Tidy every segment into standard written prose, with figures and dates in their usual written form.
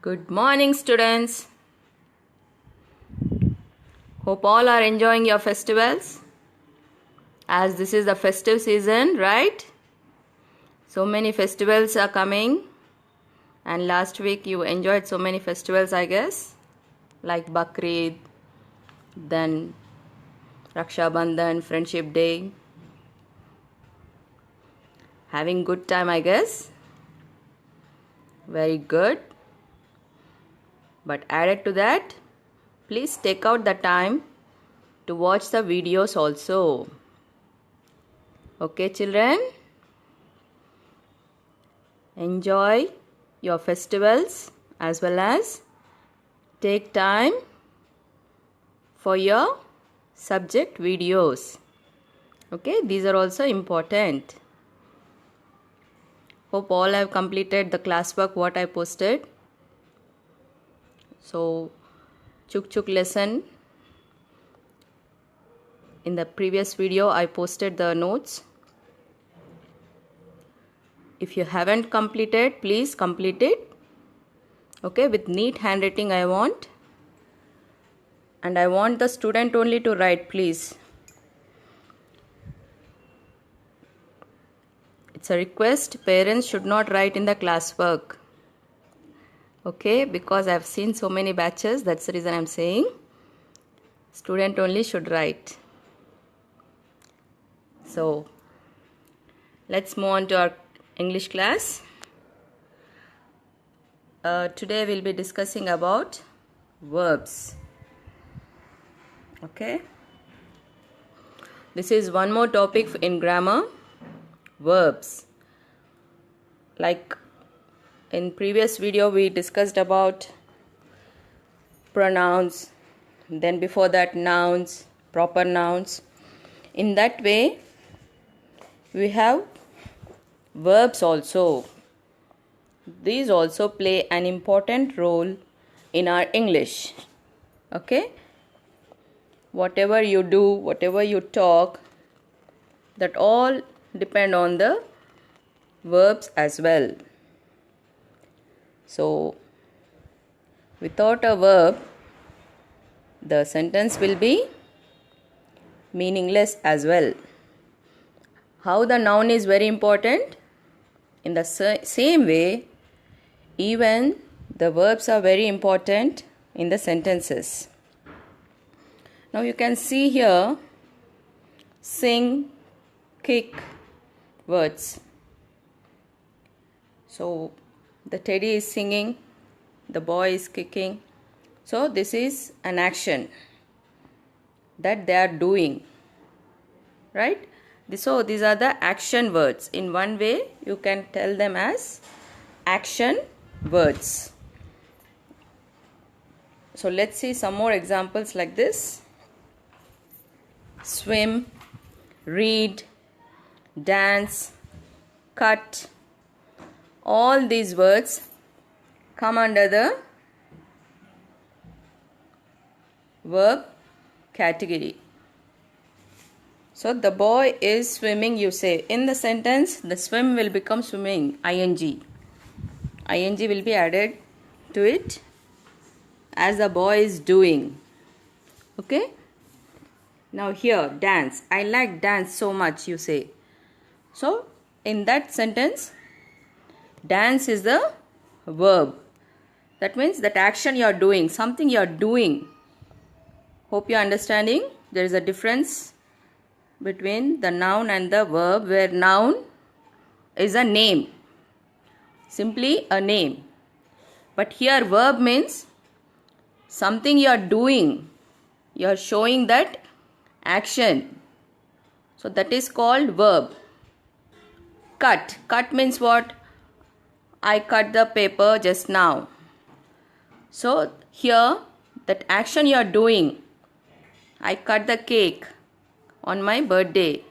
Good morning, students. Hope all are enjoying your festivals as this is the festive season, right? So many festivals are coming, and last week you enjoyed so many festivals, I guess, like Bakrid, then Raksha Bandhan, Friendship Day. Having good time, I guess. Very good. But added to that, please take out the time to watch the videos also. Okay, children? Enjoy your festivals as well as take time for your subject videos. Okay, these are also important. Hope all have completed the classwork what I posted. So, Chuk Chuk lesson. In the previous video, I posted the notes. If you haven't completed, please complete it. Okay, with neat handwriting I want. And I want the student only to write, please. It's a request. Parents should not write in the classwork. Okay, because I've seen so many batches, that's the reason I'm saying. Student only should write. So, let's move on to our English class. Today we'll be discussing about verbs. Okay. This is one more topic in grammar. Verbs. Like in previous video we discussed about pronouns, then before that nouns, proper nouns. In that way we have verbs also. These also play an important role in our English. Okay? Whatever you do, whatever you talk, that all depend on the verbs as well. So, without a verb, the sentence will be meaningless as well. How the noun is very important? In the same way, even the verbs are very important in the sentences. Now you can see here, sing, kick, words. So the teddy is singing, the boy is kicking. So this is an action that they are doing, right? So these are the action words. In one way you can tell them as action words. So let's see some more examples like this. Swim, read, dance, cut. All these words come under the verb category. So the boy is swimming, you say. In the sentence, the swim will become swimming, ing. Ing will be added to it as the boy is doing. Okay? Now here, dance. I like dance so much, you say. So, in that sentence, dance is the verb. That means that action you are doing, something you are doing. Hope you are understanding. There is a difference between the noun and the verb, where noun is a name. Simply a name. But here verb means something you are doing. You are showing that action. So that is called verb. Cut. Cut means what? I cut the paper just now. So here that action you are doing. I cut the cake on my birthday.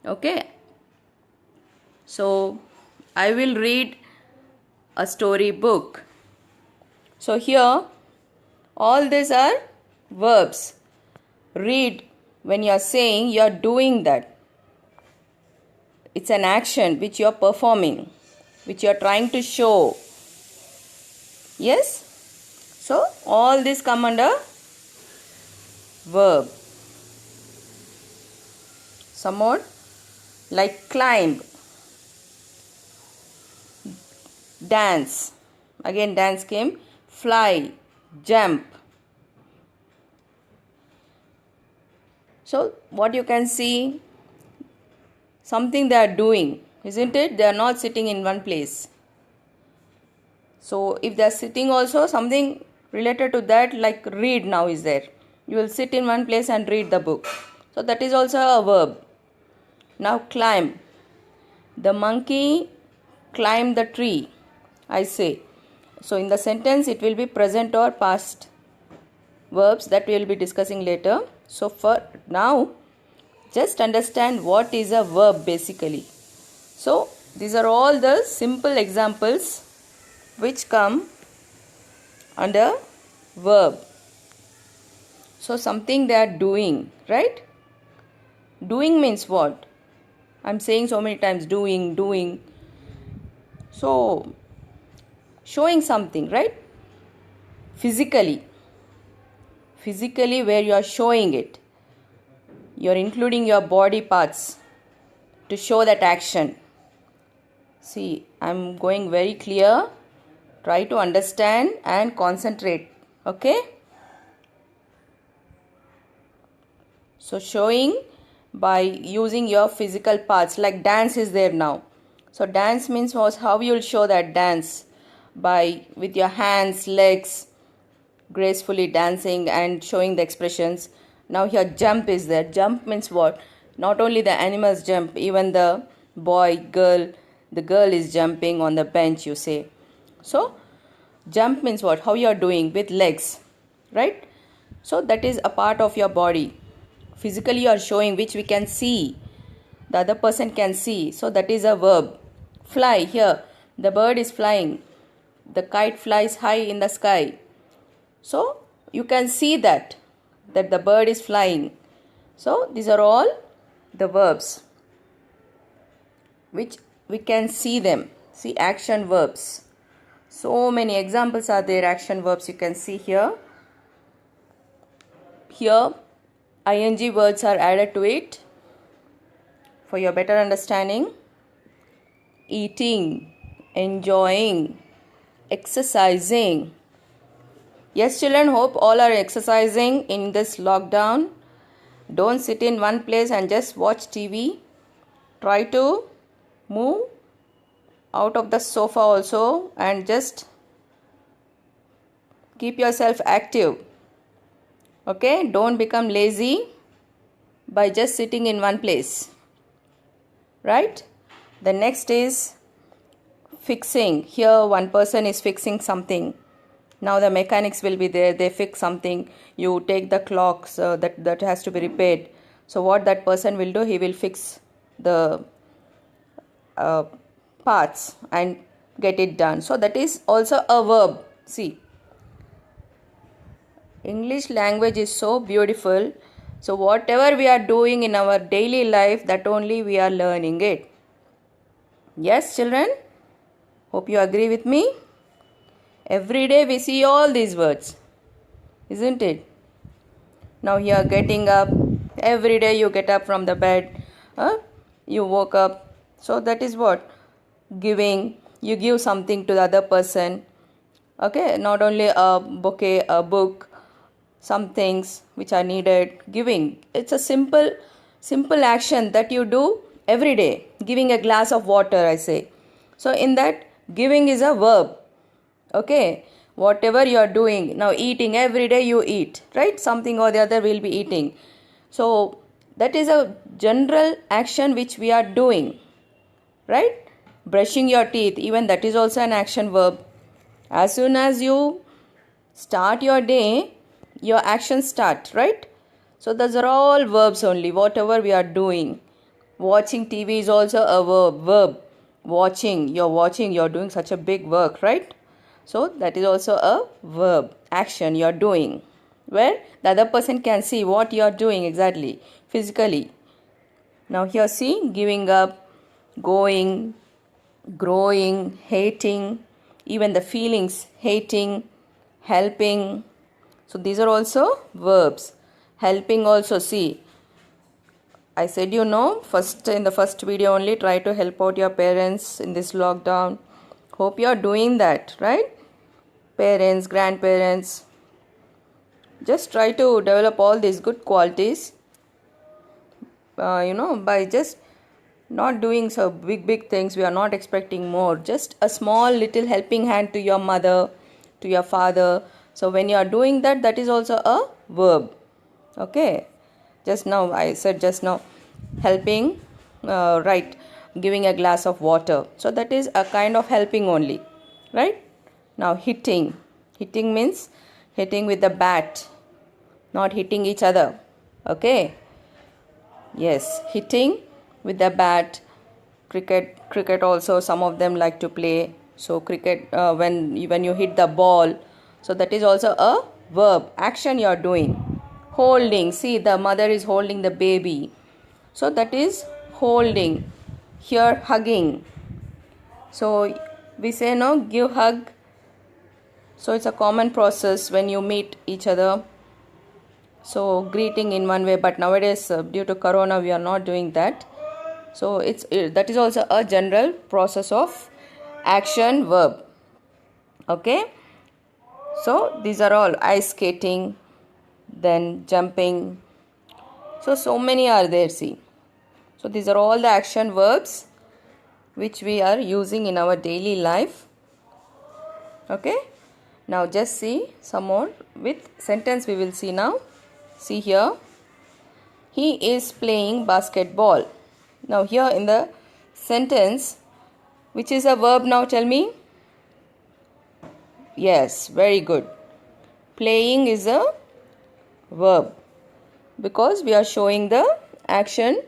Okay. So I will read a story book. So here all these are verbs. Read, when you are saying, you are doing that. It's an action which you are performing, which you are trying to show. Yes, so all this come under verb. Some more, like climb, dance, again dance came, fly, jump. So what you can see, something they are doing, isn't it? They are not sitting in one place. So if they are sitting also, something related to that, like read now is there. You will sit in one place and read the book. So that is also a verb. Now climb. The monkey climbed the tree, I say. So in the sentence it will be present or past verbs that we will be discussing later. So for now, just understand what is a verb basically. So these are all the simple examples which come under verb. So something they are doing, right? Doing means what? I'm saying so many times doing. So showing something, right? Physically where you are showing it. You're including your body parts to show that action. See, I'm going very clear. Try to understand and concentrate. Okay? So showing by using your physical parts, like dance is there now. So dance means was how you will show that dance, by with your hands, legs, gracefully dancing and showing the expressions. Now here jump is there. Jump means what? Not only the animals jump, even the the girl is jumping on the bench, you say. So jump means what? How you are doing with legs, right? So that is a part of your body. Physically you are showing, which we can see, the other person can see. So that is a verb. Fly, here the bird is flying, the kite flies high in the sky. So you can see that the bird is flying. So these are all the verbs which we can see them. See, action verbs. So many examples are there, action verbs you can see here. Here ing words are added to it for your better understanding. Eating, enjoying, exercising. Yes, children, hope all are exercising in this lockdown. Don't sit in one place and just watch TV. Try to move out of the sofa also and just keep yourself active. Okay, don't become lazy by just sitting in one place. Right? The next is fixing. Here one person is fixing something. Now the mechanics will be there. They fix something. You take the clocks that has to be repaired. So what that person will do, he will fix the parts and get it done. So that is also a verb. See, English language is so beautiful. So whatever we are doing in our daily life, that only we are learning it. Yes, children? Hope you agree with me. Every day we see all these words, isn't it? Now you are getting up. Every day you get up from the bed. You woke up. So that is what? Giving. You give something to the other person. Okay, not only a bouquet, a book, some things which are needed. Giving. It's a simple action that you do every day. Giving a glass of water, I say. So in that, giving is a verb. Okay, whatever you are doing. Now eating, every day you eat, right? Something or the other will be eating. So that is a general action which we are doing, right? Brushing your teeth, even that is also an action verb. As soon as you start your day, your actions start, right? So those are all verbs only, whatever we are doing. Watching TV is also a verb. Watching, you're doing such a big work, right? So that is also a verb, action you're doing, where the other person can see what you're doing exactly, physically. Now here see, giving up, going, growing, hating, even the feelings, hating, helping. So these are also verbs. Helping also, see, I said, first in the first video only, try to help out your parents in this lockdown. Hope you are doing that, right? Parents, grandparents, just try to develop all these good qualities, by just not doing so big things. We are not expecting more, just a small little helping hand to your mother, to your father. So when you are doing that, that is also a verb. Okay, I said helping, right, giving a glass of water, so that is a kind of helping only, right? Now hitting means hitting with the bat, not hitting each other. Okay, yes, hitting with the bat. Cricket also, some of them like to play. So cricket, when you hit the ball, so that is also a verb, action you are doing. Holding, see, the mother is holding the baby, so that is holding. Here, hugging, so we say give hug. So it's a common process when you meet each other, so greeting in one way, but nowadays due to corona we are not doing that. So that is also a general process of action verb. Okay, so these are all. Ice skating, then jumping, so many are there, see. So these are all the action verbs which we are using in our daily life. Okay, now just see some more with sentence. We will see now. See here, he is playing basketball. Now here in the sentence, which is a verb now, tell me? Yes, very good. Playing is a verb because we are showing the action.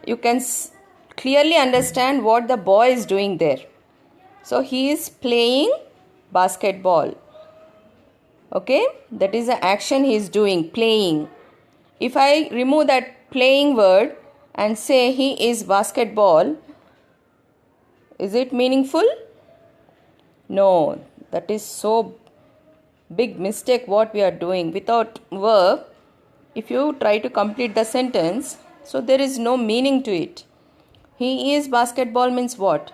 You can clearly understand what the boy is doing there. So he is playing basketball. Okay, that is the action he is doing, playing. If I remove that playing word and say he is basketball, is it meaningful? No, that is so big mistake what we are doing. Without verb, if you try to complete the sentence, so there is no meaning to it. He is basketball means what?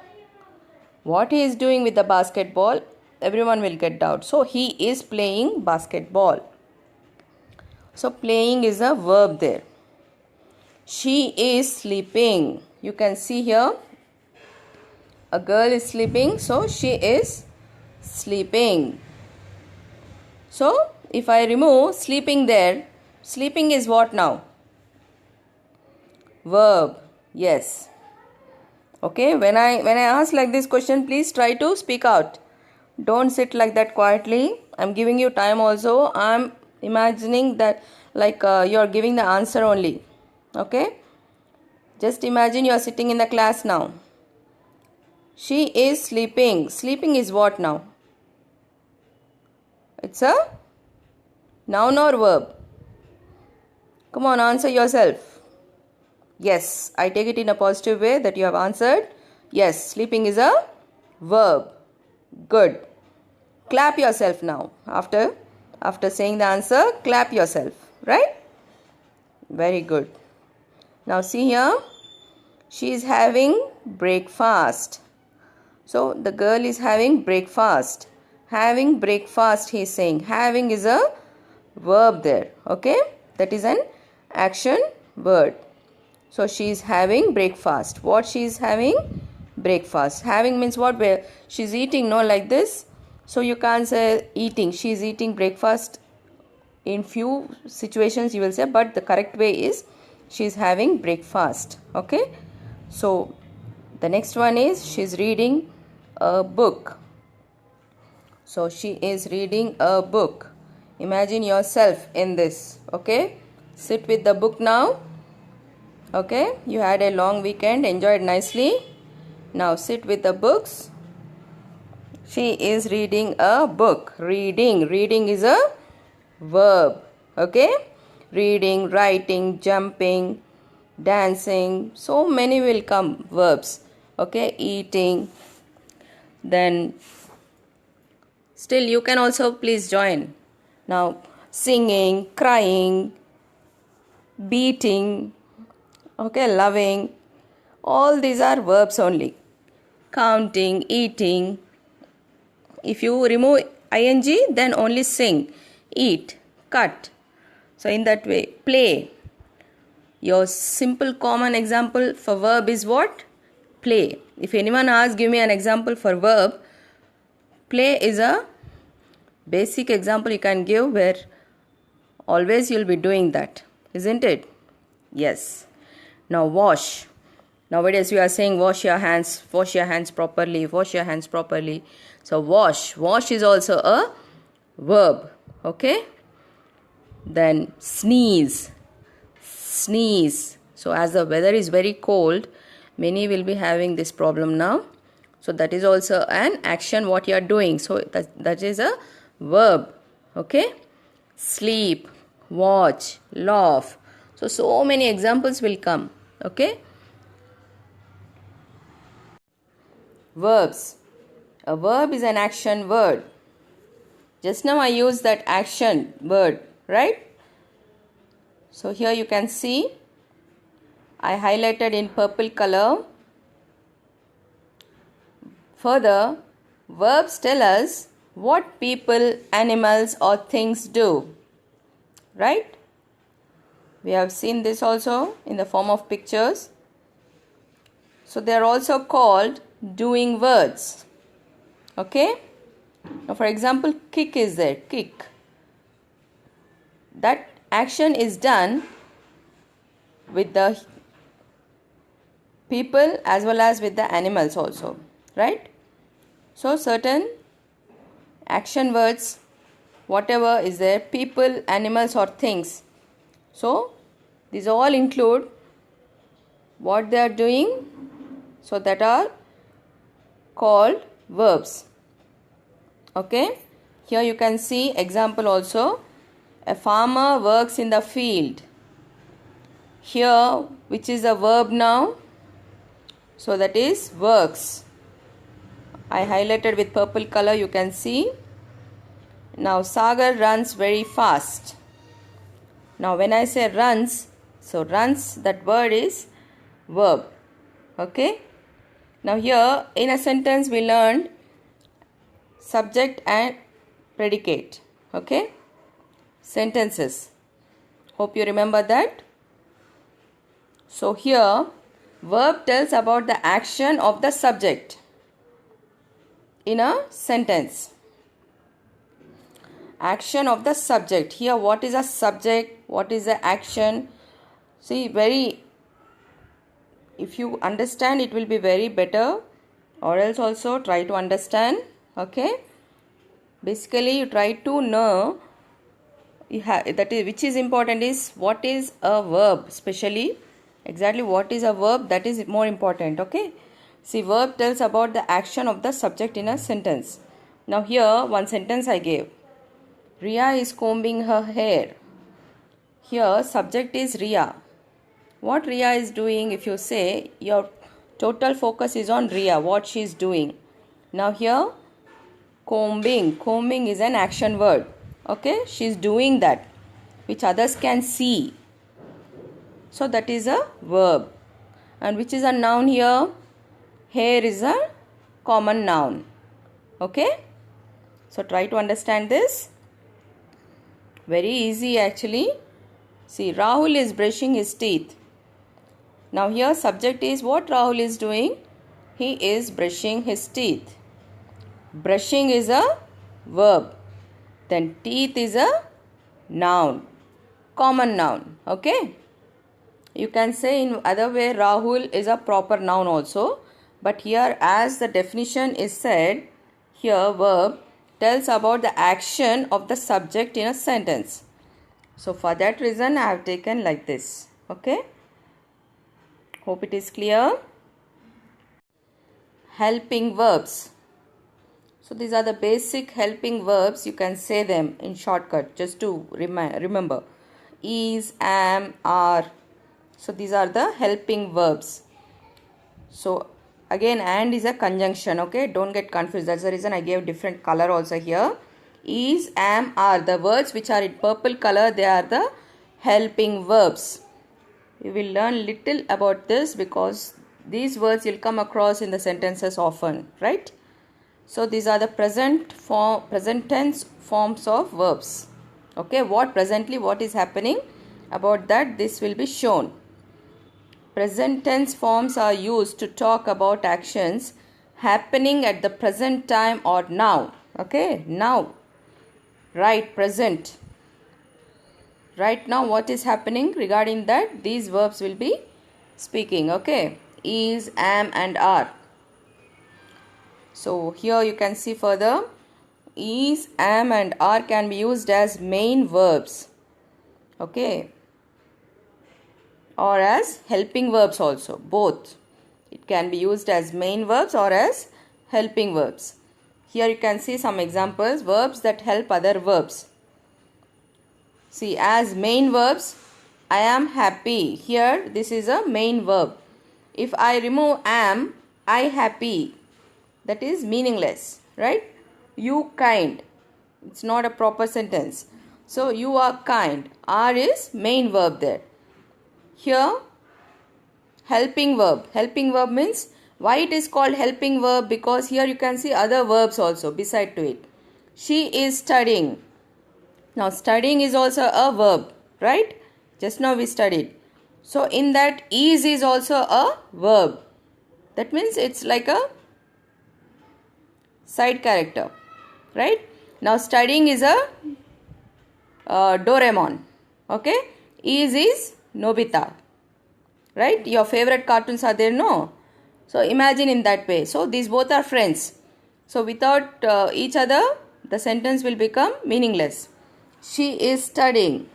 What he is doing with the basketball, everyone will get doubt. So he is playing basketball. So playing is a verb there. She is sleeping. You can see here, a girl is sleeping, so she is sleeping. So if I remove sleeping there, sleeping is what now? Verb. Yes. Okay, when I ask like this question, please try to speak out. Don't sit like that quietly. I'm giving you time also. I'm imagining that like you are giving the answer only. Okay, just imagine you are sitting in the class now. She is sleeping. Sleeping is what now? It's a noun or verb? Come on, answer yourself. Yes, I take it in a positive way that you have answered. Yes, sleeping is a verb. Good. Clap yourself now. After saying the answer, clap yourself. Right? Very good. Now see here. She is having breakfast. So the girl is having breakfast. Having breakfast, he is saying. Having is a verb there. Okay? That is an action word. So she is having breakfast. What she is having? Breakfast. Having means what? Where she is eating, no, like this. So you can't say eating. She is eating breakfast. In few situations you will say, but the correct way is she is having breakfast. Okay? So the next one is she is reading a book. So she is reading a book. Imagine yourself in this. Okay? Sit with the book now. Okay? You had a long weekend, enjoyed nicely. Now sit with the books. She is reading a book. Reading. Reading is a verb. Okay? Reading, writing, jumping, dancing. So many will come verbs. Okay? Eating. Then Still, you can also please join. Now, singing, crying, beating, okay, loving, all these are verbs only. Counting, eating. If you remove ing, then only sing, eat, cut. So in that way, play. Your simple common example for verb is what? Play. If anyone asks, give me an example for verb, play is a basic example you can give where always you'll be doing that, isn't it? Yes. Now wash. Nowadays we are saying wash your hands properly, wash your hands properly. So wash is also a verb, okay? Then sneeze. So as the weather is very cold, many will be having this problem now. So that is also an action what you are doing. So that is a verb, okay? Sleep, watch, laugh. So many examples will come, okay? Verbs. A verb is an action word. Just now I used that action word, right? So here you can see I highlighted in purple color. Further, verbs tell us what people, animals or things do, right? We have seen this also in the form of pictures. So they are also called doing words, okay? Now for example, kick is there, kick. That action is done with the people as well as with the animals also, right? So certain action words, whatever is there, people, animals or things. So these all include what they are doing, so that are called verbs, okay? Here you can see example also. A farmer works in the field. Here, which is a verb now? So that is works. I highlighted with purple color, you can see. Now Sagar runs very fast. Now when I say runs, so runs, that word is verb, okay? Now here in a sentence we learned subject and predicate, okay? Sentences. Hope you remember that. So here verb tells about the action of the subject in a sentence. Action of the subject. Here what is a subject? What is the action? See, if you understand, it will be very better, or else also try to understand, okay? Basically you try to know which is important is what is a verb, especially exactly what is a verb, that is more important, okay? See, verb tells about the action of the subject in a sentence. Now here one sentence I gave. Riya is combing her hair. Here subject is Riya. What Riya is doing, if you say, your total focus is on Riya, what she is doing. Now here combing is an action word, okay? She is doing that which others can see. So that is a verb. And which is a noun here? Hair is a common noun, okay? So try to understand this. Very easy actually. See, Rahul is brushing his teeth. Now here subject is what Rahul is doing. He is brushing his teeth. Brushing is a verb. Then teeth is a noun, common noun, okay? You can say in other way Rahul is a proper noun also. But here as the definition is said, here verb tells about the action of the subject in a sentence. So for that reason I have taken like this, okay? Hope it is clear. Helping verbs. So these are the basic helping verbs. You can say them in shortcut just to remember. Is, am, are. So these are the helping verbs. So Again, and is a conjunction. Okay, don't get confused. That's the reason I gave different color also here. Is, am, are. The words which are in purple color, they are the helping verbs. We will learn little about this because these words you'll come across in the sentences often, right? So these are the present tense forms of verbs. Okay, what is happening about that, this will be shown. Present tense forms are used to talk about actions happening at the present time or now. Okay, now, right, present. Right now what is happening, regarding that these verbs will be speaking. Okay, is, am and are. So here you can see further, is, am and are can be used as main verbs. Okay, or as helping verbs also, both. It can be used as main verbs or as helping verbs. Here you can see some examples, verbs that help other verbs. See, as main verbs, I am happy. Here this is a main verb. If I remove am, I happy, that is meaningless, right? You kind, it's not a proper sentence. So you are kind, are is main verb there. Here helping verb. Helping verb means, why it is called helping verb? Because here you can see other verbs also beside to it. She is studying. Now studying is also a verb, right? Just now we studied. So in that, is also a verb. That means it's like a side character, right? Now studying is a Doraemon. Okay, is Nobita, right? Your favorite cartoons are there, no? So imagine in that way. So these both are friends. So without each other, the sentence will become meaningless. She is studying.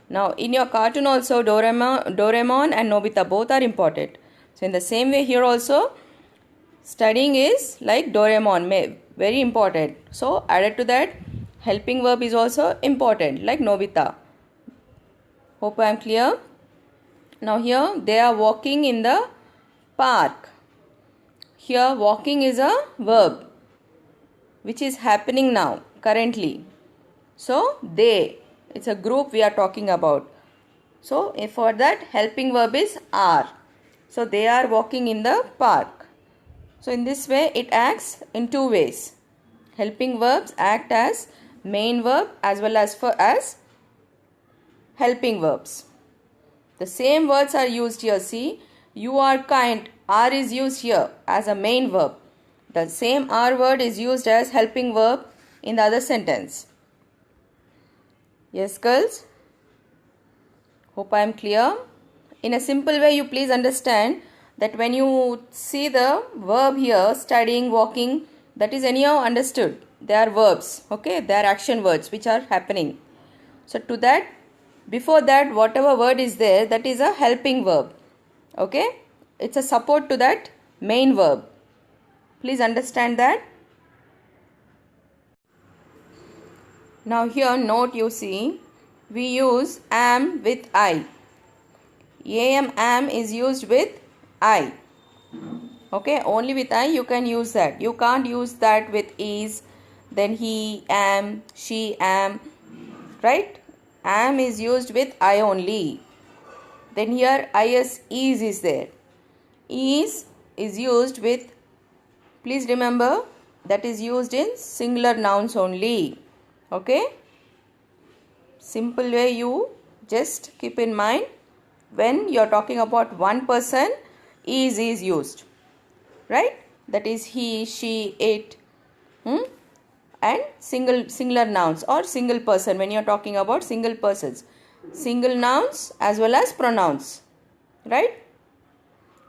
Now in your cartoon also, Doraemon and Nobita both are important. So in the same way here also, studying is like Doraemon, very important. So added to that, helping verb is also important, like Nobita. Hope I am clear. Now here they are walking in the park. Here walking is a verb which is happening now, currently. So they, it's a group we are talking about. So for that, helping verb is are. So they are walking in the park. So in this way it acts in two ways. Helping verbs act as main verb as well as helping verbs. The same words are used here. See, you are kind, are is used here as a main verb. The same are word is used as helping verb in the other sentence. Yes, girls? Hope I am clear. In a simple way, you please understand that when you see the verb here, studying, walking, that is anyhow understood. They are verbs, okay? They are action words which are happening. So to that, before that, whatever word is there, that is a helping verb, okay? It's a support to that main verb. Please understand that. Now here note, you see, we use am with I. Am is used with I. Okay, only with I you can use that. You can't use that with is, then he, am, she, am, right? Am is used with I only. Then here is there. Is used with, please remember, that is used in singular nouns only. Okay, simple way you just keep in mind, when you are talking about one person, is used, right? That is he, she, it, and singular nouns or single person. When you are talking about single persons, single nouns as well as pronouns, right?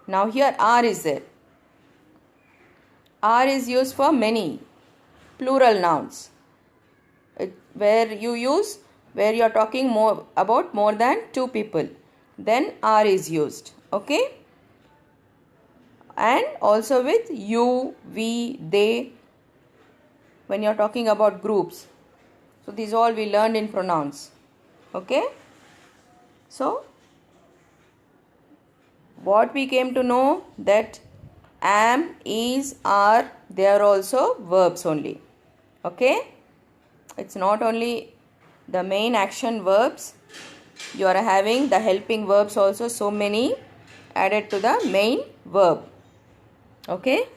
Now here are is there. Are is used for many plural nouns. Where you are talking about more than two people, then are is used, okay? And also with you, we, they, when you are talking about groups. So these all we learned in pronouns, okay? So what we came to know, that am, is, are, they are also verbs only. Okay? It's not only the main action verbs. You are having the helping verbs also, so many added to the main verb. Okay?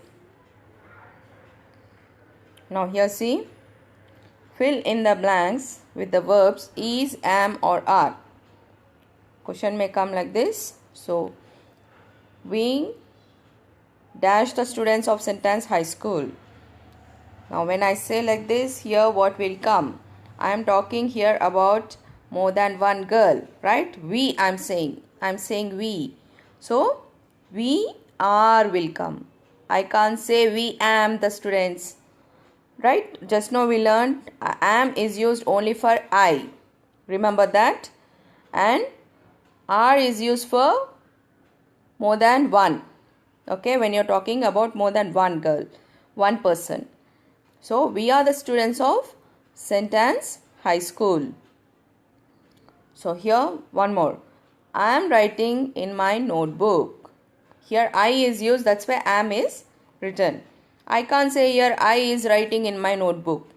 Now here see. Fill in the blanks with the verbs is, am or are. Question may come like this. So, we dash the students of St. Anne's High School. Now when I say like this, here what will come? I am talking here about more than one girl, right? We, I am saying we. So, we are will come. I can't say we am the students. Right? Just now we learned am is used only for I. Remember that? And are is used for more than one. Okay? When you're talking about more than one girl, one person. So, we are the students of St. Anne's High School. So, here one more. I am writing in my notebook. Here I is used, that's why am is written. I can't say here I is writing in my notebook.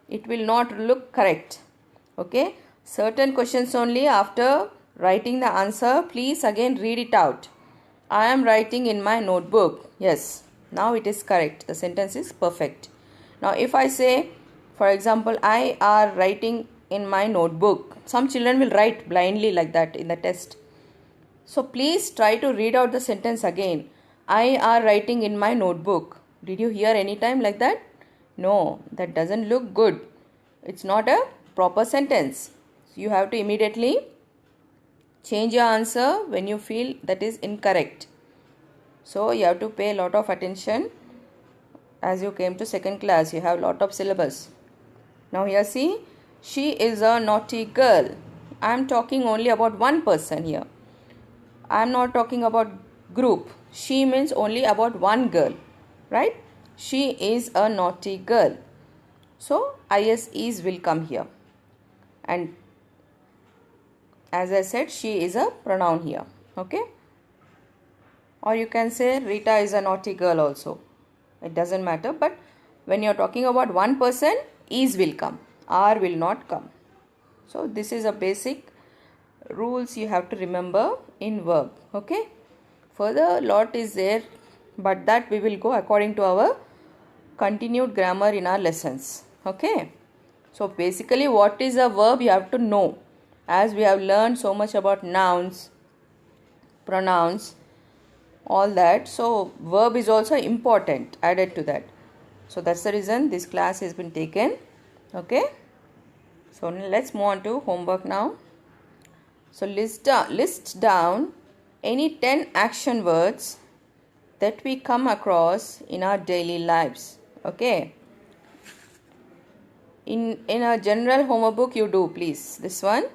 It will not look correct. Okay. Certain questions only, after writing the answer, please again read it out. I am writing in my notebook. Yes. Now it is correct. The sentence is perfect. Now if I say, for example, I are writing in my notebook. Some children will write blindly like that in the test. So please try to read out the sentence again. I are writing in my notebook. Did you hear any time like that? No, that doesn't look good. It's not a proper sentence. So you have to immediately change your answer when you feel that is incorrect. So you have to pay a lot of attention. As you came to second class, you have a lot of syllabus. Now here see, she is a naughty girl. I am talking only about one person here. I am not talking about group. She means only about one girl. Right? She is a naughty girl. So, is will come here. And as I said, she is a pronoun here. Okay? Or you can say Rita is a naughty girl also. It doesn't matter. But when you are talking about one person, is will come. Are will not come. So, this is a basic rules you have to remember in verb. Okay? Further, lot is there. But that we will go according to our continued grammar in our lessons. Okay. So basically what is a verb you have to know. As we have learned so much about nouns, pronouns, all that. So verb is also important added to that. So that's the reason this class has been taken. Okay. So let's move on to homework now. So list down any 10 action words that we come across in our daily lives. Okay. In a general homework book you do, please. This one.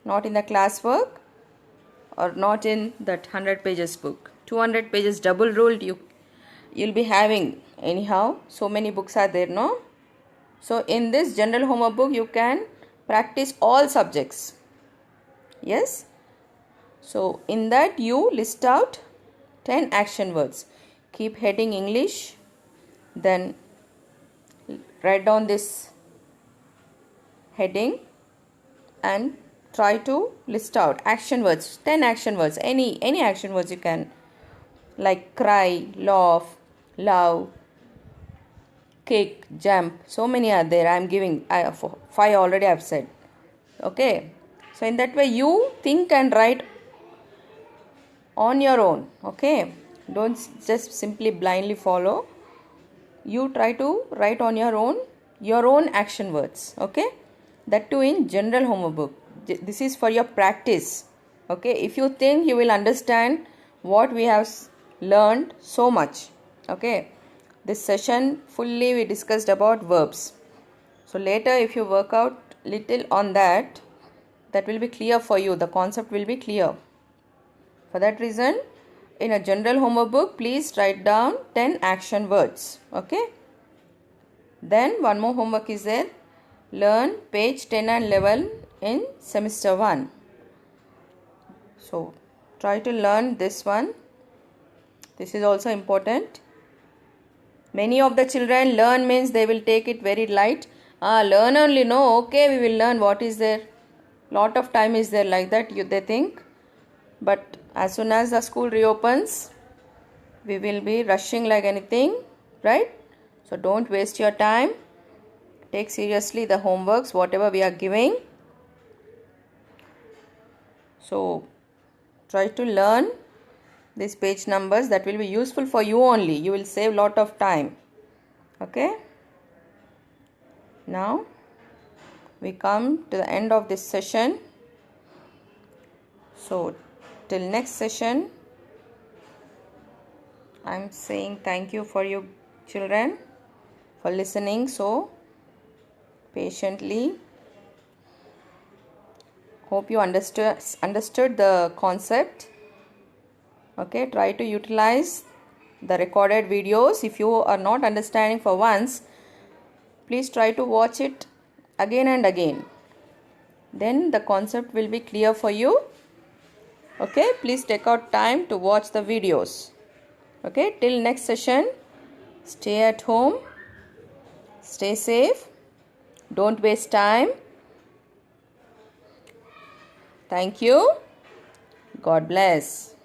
Not in the classwork or not in that 100 pages book. 200 pages double ruled you'll be having anyhow. So many books are there, no? So in this general homework book you can practice all subjects. Yes. So in that you list out 10 action words. Keep heading English. Then write down this heading and try to list out action words. 10 action words. Any action words you can. Like cry, laugh, love, kick, jump. So many are there. I am giving 5 already I have said. Okay. So in that way you think and write on your own. Okay. Don't just simply blindly follow. You try to write on your own action words. Okay. That too in general homework book. This is for your practice. Okay. If you think you will understand what we have learned so much. Okay. This session fully we discussed about verbs. So later if you work out little on that will be clear for you. The concept will be clear. For that reason, in a general homework book, please write down 10 action words. Okay. Then one more homework is there. Learn page 10 and 11 in semester 1. So try to learn this one. This is also important. Many of the children learn means they will take it very light. Learn only, no, okay, we will learn, what is there, lot of time is there, like that they think. But as soon as the school reopens, we will be rushing like anything, right? So don't waste your time. Take seriously the homeworks whatever we are giving. So try to learn these page numbers, that will be useful for you only. You will save lot of time. Okay, now we come to the end of this session. So till next session, I'm saying thank you for you children for listening so patiently. Hope you understood the concept. Okay, try to utilize the recorded videos. If you are not understanding for once, please try to watch it again and again. Then the concept will be clear for you. Okay, please take out time to watch the videos. Okay, till next session, stay at home, stay safe, don't waste time. Thank you. God bless.